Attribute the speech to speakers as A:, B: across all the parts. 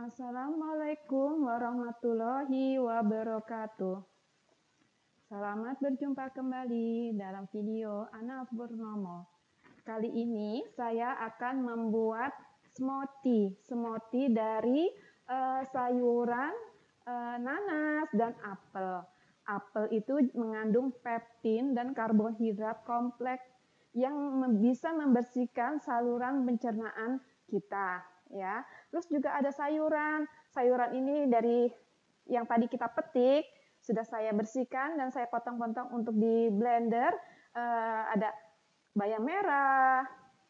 A: Assalamualaikum warahmatullahi wabarakatuh. Selamat berjumpa kembali dalam video Ana Purnomo. Kali ini saya akan membuat smoothie dari sayuran, nanas, dan apel. Apel itu mengandung peptin dan karbohidrat kompleks yang bisa membersihkan saluran pencernaan kita. Ya, terus juga ada sayuran ini dari yang tadi kita petik sudah saya bersihkan dan saya potong-potong untuk di blender. Ada bayam merah,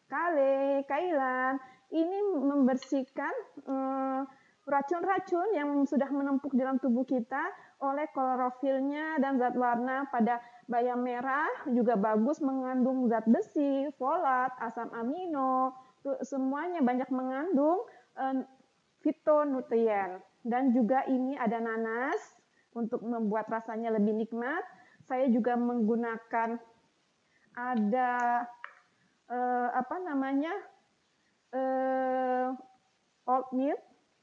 A: kale, kailan. Ini membersihkan racun-racun yang sudah menumpuk dalam tubuh kita oleh klorofilnya dan zat warna pada bayam merah juga bagus, mengandung zat besi, folat, asam amino. Semuanya banyak mengandung fitonutrien. Dan juga ini ada nanas untuk membuat rasanya lebih nikmat. Saya juga menggunakan ada oatmeal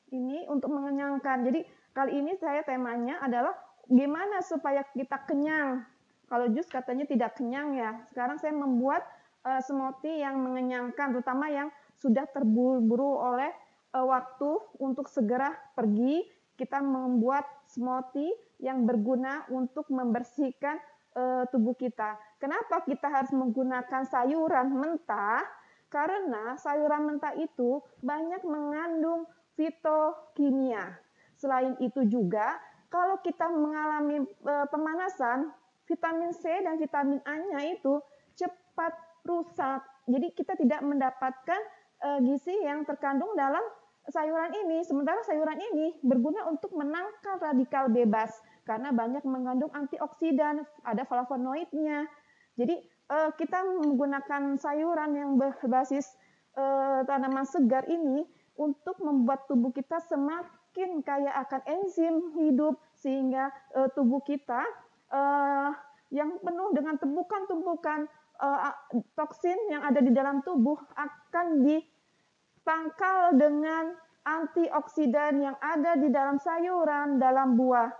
A: ini untuk mengenyangkan. Jadi kali ini saya temanya adalah gimana supaya kita kenyang. Kalau jus katanya tidak kenyang ya. Sekarang saya membuat smoothie yang mengenyangkan, terutama yang sudah terburu-buru oleh waktu untuk segera pergi. Kita membuat smoothie yang berguna untuk membersihkan tubuh kita. Kenapa kita harus menggunakan sayuran mentah? Karena sayuran mentah itu banyak mengandung fitokimia. Selain itu juga, kalau kita mengalami pemanasan, vitamin C dan vitamin A-nya itu cepat rusak. Jadi kita tidak mendapatkan gizi yang terkandung dalam sayuran ini. Sementara sayuran ini berguna untuk menangkal radikal bebas karena banyak mengandung antioksidan, ada flavonoidnya. Jadi kita menggunakan sayuran yang berbasis tanaman segar ini untuk membuat tubuh kita semakin kaya akan enzim hidup, sehingga tubuh kita yang penuh dengan tumpukan-tumpukan toksin yang ada di dalam tubuh akan ditangkal dengan antioksidan yang ada di dalam sayuran, dalam buah.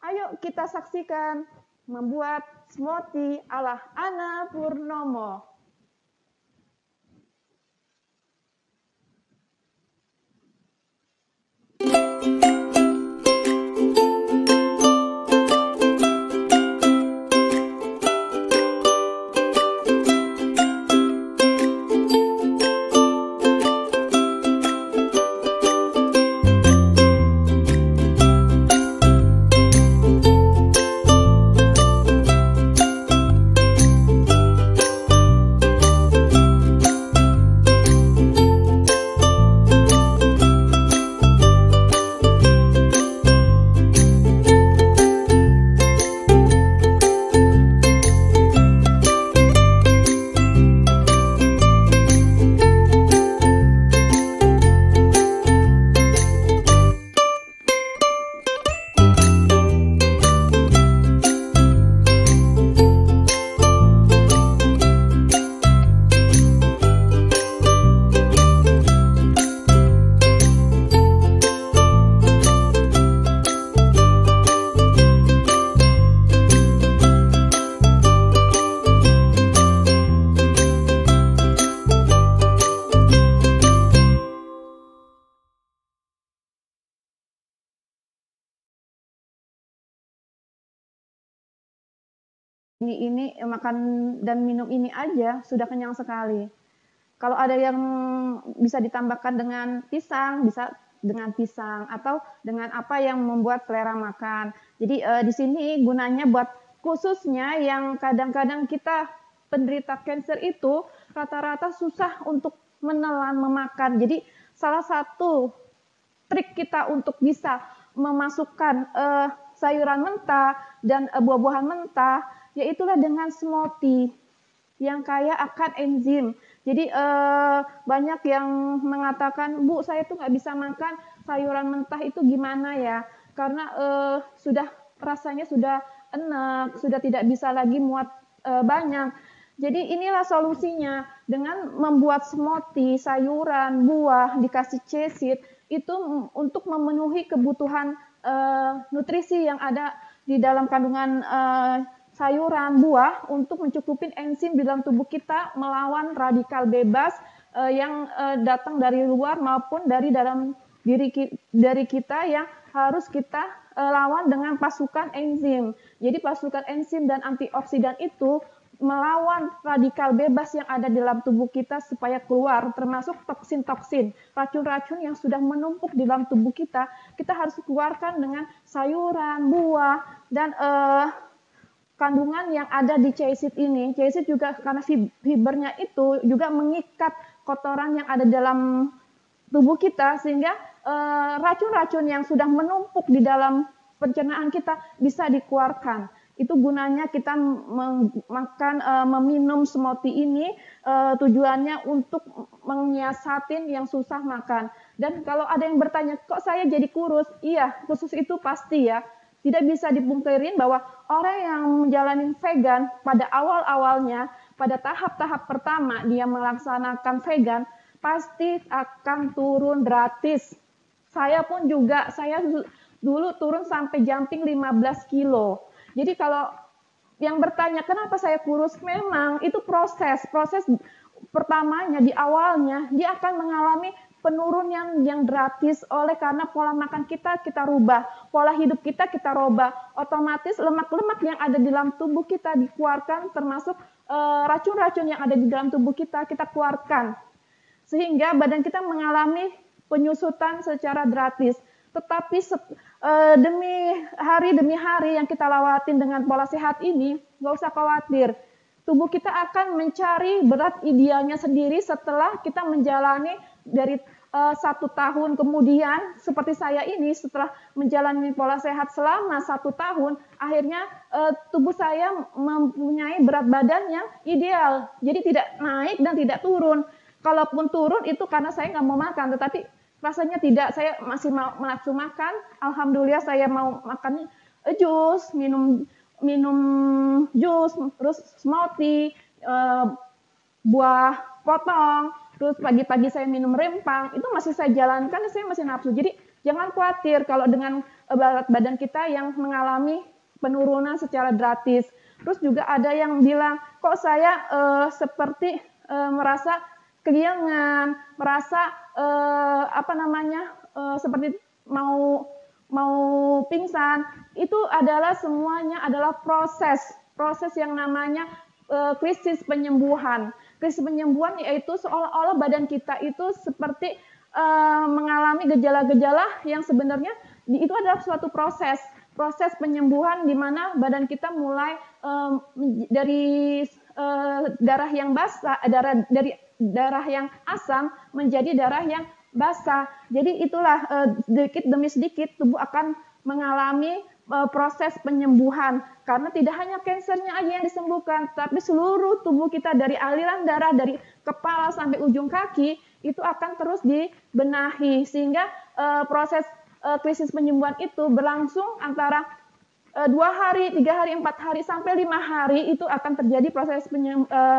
A: Ayo kita saksikan membuat smoothie ala Ana Purnomo. ini makan dan minum ini aja sudah kenyang sekali. Kalau ada yang bisa ditambahkan dengan pisang, bisa dengan pisang atau dengan apa yang membuat selera makan. Jadi di sini gunanya buat khususnya yang kadang-kadang kita penderita kanker itu rata-rata susah untuk menelan memakan. Jadi salah satu trik kita untuk bisa memasukkan sayuran mentah dan buah-buahan mentah, yaitulah dengan smoothie yang kaya akan enzim. Jadi banyak yang mengatakan, Bu, saya tuh nggak bisa makan sayuran mentah itu gimana ya? Karena sudah rasanya sudah enak, sudah tidak bisa lagi muat banyak. Jadi inilah solusinya dengan membuat smoothie, sayuran, buah, dikasih cesit, itu untuk memenuhi kebutuhan nutrisi yang ada di dalam kandungan sayuran, buah untuk mencukupin enzim di dalam tubuh kita melawan radikal bebas yang datang dari luar maupun dari dalam dari kita yang harus kita lawan dengan pasukan enzim. Jadi pasukan enzim dan antioksidan itu melawan radikal bebas yang ada di dalam tubuh kita supaya keluar, termasuk toksin-toksin, racun-racun yang sudah menumpuk di dalam tubuh kita harus keluarkan dengan sayuran, buah, dan kandungan yang ada di cesit ini. Cesit juga karena fibernya itu juga mengikat kotoran yang ada dalam tubuh kita sehingga racun-racun yang sudah menumpuk di dalam pencernaan kita bisa dikeluarkan. Itu gunanya kita meminum smoothie ini tujuannya untuk menyiasatin yang susah makan. Dan kalau ada yang bertanya, kok saya jadi kurus? Iya, kurus itu pasti ya. Tidak bisa dipungkirin bahwa orang yang menjalani vegan pada awal-awalnya, pada tahap-tahap pertama dia melaksanakan vegan, pasti akan turun gratis. Saya pun juga, saya dulu turun sampai jumping 15 kilo. Jadi kalau yang bertanya kenapa saya kurus, memang itu proses pertamanya di awalnya dia akan mengalami penurunan yang gratis oleh karena pola makan kita rubah, pola hidup kita rubah, otomatis lemak-lemak yang ada di dalam tubuh kita dikeluarkan, termasuk racun-racun yang ada di dalam tubuh kita keluarkan, sehingga badan kita mengalami penyusutan secara gratis. Tetapi demi hari yang kita lewatin dengan pola sehat ini, nggak usah khawatir. Tubuh kita akan mencari berat idealnya sendiri setelah kita menjalani dari 1 tahun kemudian, seperti saya ini setelah menjalani pola sehat selama 1 tahun, akhirnya tubuh saya mempunyai berat badan yang ideal. Jadi tidak naik dan tidak turun. Kalaupun turun itu karena saya nggak mau makan, tetapi rasanya tidak, saya masih mau nafsu makan. Alhamdulillah saya mau makan jus, minum jus, terus smoothie, buah potong, terus pagi-pagi saya minum rempang, itu masih saya jalankan, saya masih nafsu. Jadi jangan khawatir kalau dengan berat badan kita yang mengalami penurunan secara gratis. Terus juga ada yang bilang, kok saya seperti merasa kegiangan, merasa seperti mau pingsan. Itu adalah semuanya adalah proses yang namanya krisis penyembuhan. Krisis penyembuhan yaitu seolah-olah badan kita itu seperti mengalami gejala-gejala yang sebenarnya itu adalah suatu proses penyembuhan di mana badan kita mulai dari darah yang basah, dari darah yang asam menjadi darah yang basah. Jadi itulah sedikit demi sedikit tubuh akan mengalami proses penyembuhan. Karena tidak hanya kansernya aja yang disembuhkan, tapi seluruh tubuh kita dari aliran darah dari kepala sampai ujung kaki itu akan terus dibenahi. Sehingga proses krisis penyembuhan itu berlangsung antara 2 hari, 3 hari, 4 hari, sampai 5 hari itu akan terjadi proses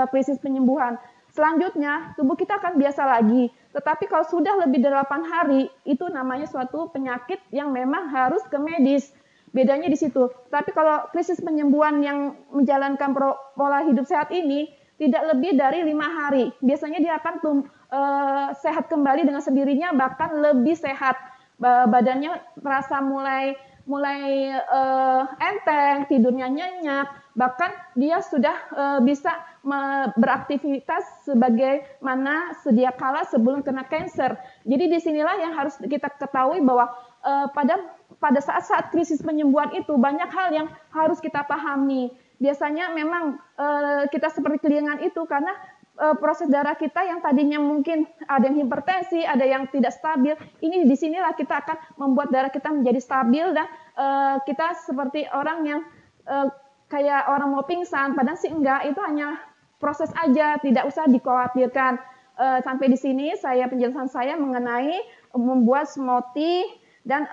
A: krisis penyembuhan. Selanjutnya, tubuh kita akan biasa lagi. Tetapi kalau sudah lebih dari 8 hari, itu namanya suatu penyakit yang memang harus ke medis. Bedanya di situ. Tapi kalau krisis penyembuhan yang menjalankan pola hidup sehat ini, tidak lebih dari 5 hari. Biasanya dia akan sehat kembali dengan sendirinya, bahkan lebih sehat. Badannya terasa mulai mulai enteng, tidurnya nyenyak, bahkan dia sudah bisa beraktivitas sebagaimana sedia kala sebelum kena kanker. Jadi disinilah yang harus kita ketahui bahwa pada saat-saat krisis penyembuhan itu banyak hal yang harus kita pahami. Biasanya memang kita seperti kelingan itu karena proses darah kita yang tadinya mungkin ada yang hipertensi, ada yang tidak stabil. Ini disinilah kita akan membuat darah kita menjadi stabil dan kita seperti orang yang kayak orang mau pingsan, padahal sih enggak, itu hanya proses aja, tidak usah dikhawatirkan. Sampai di sini penjelasan saya mengenai membuat smoothie dan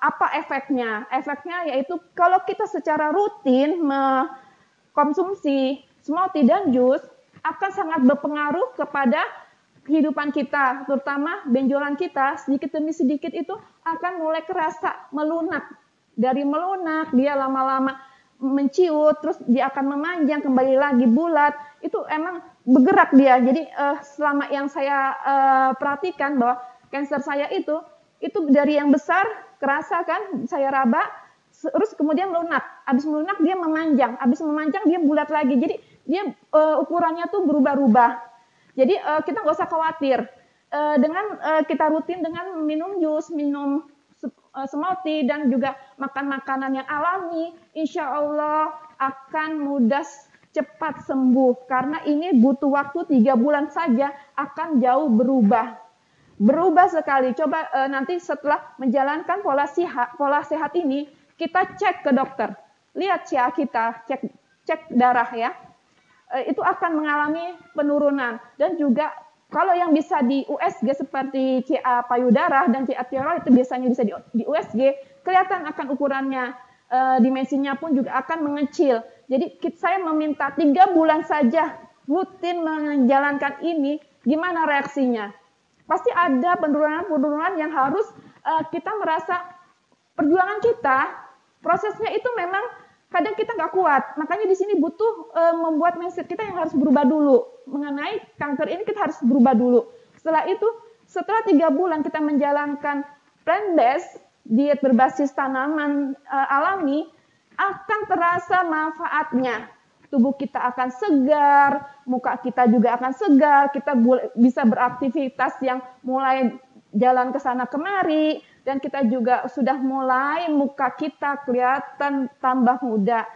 A: apa efeknya. Efeknya yaitu kalau kita secara rutin mengkonsumsi smoothie dan jus akan sangat berpengaruh kepada kehidupan kita, terutama benjolan kita sedikit demi sedikit itu akan mulai kerasa melunak. Dari melunak, dia lama-lama menciut, terus dia akan memanjang, kembali lagi bulat. Itu emang bergerak dia. Jadi selama yang saya perhatikan bahwa kanker saya itu dari yang besar, kerasa kan, saya raba, terus kemudian melunak. Habis melunak dia memanjang, habis memanjang dia bulat lagi. Jadi dia ukurannya tuh berubah-ubah. Jadi kita nggak usah khawatir dengan kita rutin dengan minum jus, minum smoothie dan juga makan makanan yang alami, insya Allah akan mudah cepat sembuh. Karena ini butuh waktu 3 bulan saja akan jauh berubah sekali. Coba nanti setelah menjalankan pola sehat ini kita cek ke dokter, lihat CA kita, cek darah ya. Itu akan mengalami penurunan dan juga kalau yang bisa di USG seperti CA payudara dan CA tiroid itu biasanya bisa di USG, kelihatan akan ukurannya, dimensinya pun juga akan mengecil. Jadi saya meminta 3 bulan saja rutin menjalankan ini, gimana reaksinya? Pasti ada penurunan yang harus kita merasa perjuangan kita, prosesnya itu memang kadang kita nggak kuat, makanya di sini butuh membuat mindset kita yang harus berubah dulu. Mengenai kanker ini kita harus berubah dulu. Setelah 3 bulan kita menjalankan plant-based, diet berbasis tanaman alami, akan terasa manfaatnya. Tubuh kita akan segar, muka kita juga akan segar, kita bisa beraktivitas yang mulai jalan ke sana kemari, dan kita juga sudah mulai muka kita kelihatan tambah muda.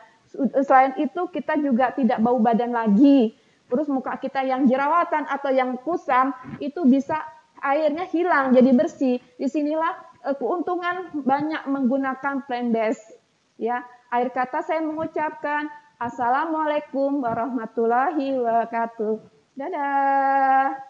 A: Selain itu kita juga tidak bau badan lagi. Terus muka kita yang jerawatan atau yang kusam itu bisa airnya hilang jadi bersih. Disinilah keuntungan banyak menggunakan plant-based. Ya, akhir kata saya mengucapkan Assalamualaikum warahmatullahi wabarakatuh. Dadah.